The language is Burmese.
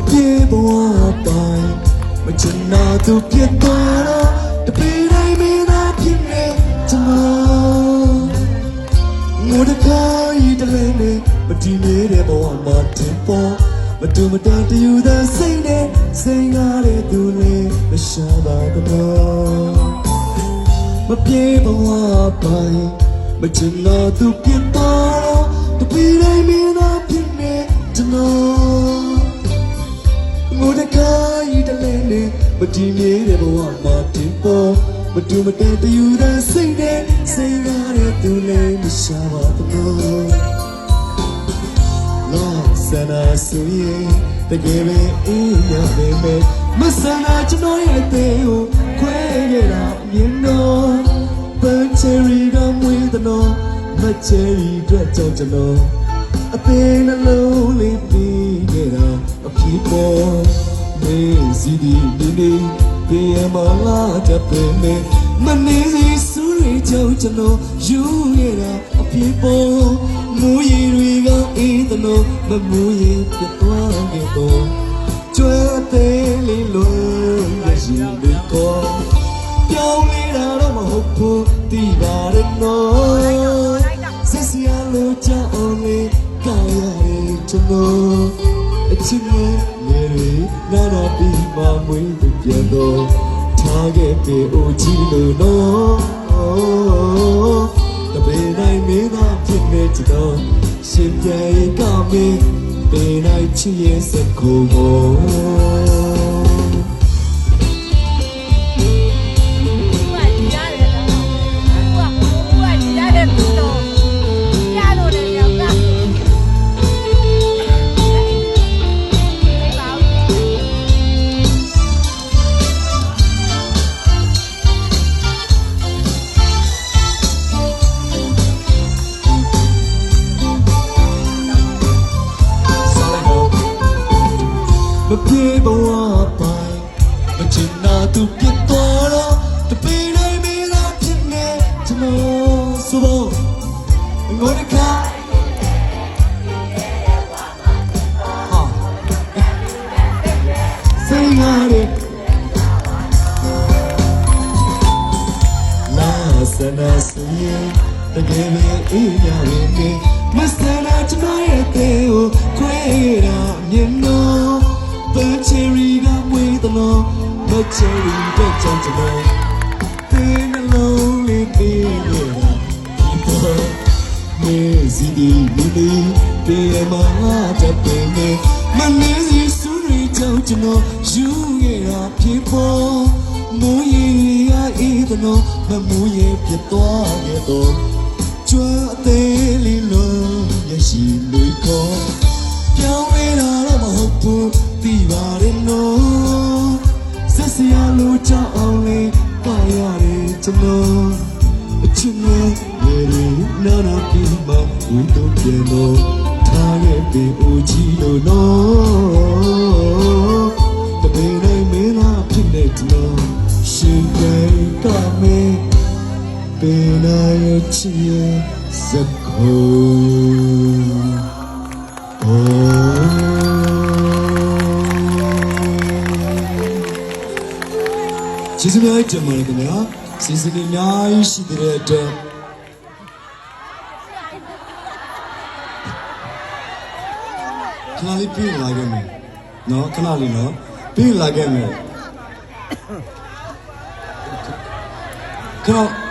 ပြေဘဝပိုင်မချင်နာသူဖြစ်သွားတော့တပေတိုင်းမင်းသားဖြစ်နေကျွန်တော်ငိုတကားဤတလဲနဲ့မတည်နေတဲ့ဘဝမှာတင်ပေါ်မတူမတန်တယူတဲ့စိတ်နဲ့စိတ်ကားတဲ့သူလေးမရှာပါတော့မပြေဘဝပိုင်မချင်နာသူဖြစ်သွားတော့တပေတိုင်းမင်းသားဖြစ်နေကျွန်တော်ငိုတကားဤတလဲနဲ့မတည်နေတဲ့ဘဝမှာတင်ပေါ်မတူမတန်တယူတဲ့စိတ်နဲ့စိတ်ကားတဲ့သူလေးမရှာပါတော့ဆန္ဒဆိုရင်တကယ်ပဲအေးရပေမဲ့မဆန္ဒကျွန်တော်ရဲ့အသေးကိုခွဲခဲ့တာမြင်တော့ပန်းချယ်ရီကမွေးတဲ့နော်မချယ်ရီအတွက်ကြောင့်ကျွန်တော်အသေးနှလုံးလေးပြီးခဲ့တာအဖြစ်ပေါ်နေစီဒီနေနေပြန်မလာတဲ့ပင်နဲ့မနေစီစူရီကြောင့်ကျွန်တော်ယူခဲ့တာအဖြစ်ပေါ်မူရည်တွေကအေးတဲ့နော်မမူရည်ပြသွားခဲ့တော့ကျွဲသေးလေးလုံးရရှိလို့ကောပြောင်းနေတာတော့မဟုတ်ဘူးသိပါတယ်နော်စစ်စရာလို့ကြောက်အောင်လေးကောင်းရတယ်ကျွန်တော်အချစ်နဲ့နေရီနာနာပြီးမှမွေးသူပြန်တော့ထားခဲ့ပေဦးကြီးလို့နော်တပေတိုင်းမင်းသားဖြစ်နေကြတော့ရှင်ပြေကမင်းပေတိုင်းချစ်ရဲ့စကူမောမပြေဘဝပိုင်မချင်နာသူပြတ်သွားတော့တပေတိုင်းမင်းသားဖြစ်နေကျွန်တော်ဆိုတော့ငိုတကားစိတ်ရတဲ့လာစနာစီတကယ်ပဲအေးရရင်မစနာကျွန်တော်ရဲ့တဲ့ကိုခွဲရမြင်တော့ပန်းချယ်ရီကမွေးတဲ့နော်မချယ်ရီတဲ့ကြောင့်ကျွန်တော်တင်းနှလုံးလေးပြီးနေတာဒီပေါ်မေစီဒီမီမီပြေမလာတဲ့ပင်နဲ့မနေစီစူရီကြောင့်ကျွန်တော်ယူခဲ့တာဖြစ်ပေါ်မူရည်ရအေးတဲ့နော်မမူရည်ပြတ်သွားခဲ့တော့ကျွမ်းအသေးလေးလုံးရရှိလို့ကောပြောင်းနေတာတော့မဟုတ်ဘူးသိပါတယ်နော်ဆက်စရာလို့ကြောက်အောင်လေးပါရတယ်ကျွန်တော်အချစ်နဲ့ရေနာနာပြီးမှဝီတော့ပြန်တော့ထားခဲ့ပေဦးကြီးလို့နော်တပင်းတိုင်းမင်းလားဖြစ်နေတော့ရှင်ပြေကမင်းပင်နိုင်ချစ်စကူကျေးဇူးများတင်ပါတယ်ခင်ဗျာစီစဉ်အများကြီးရှိတဲ့အတွက်ခဏလေးပြင်လာခဲ့မယ်နော်ခဏလေးနော်ပြင်လာခဲ့မယ်ခဏ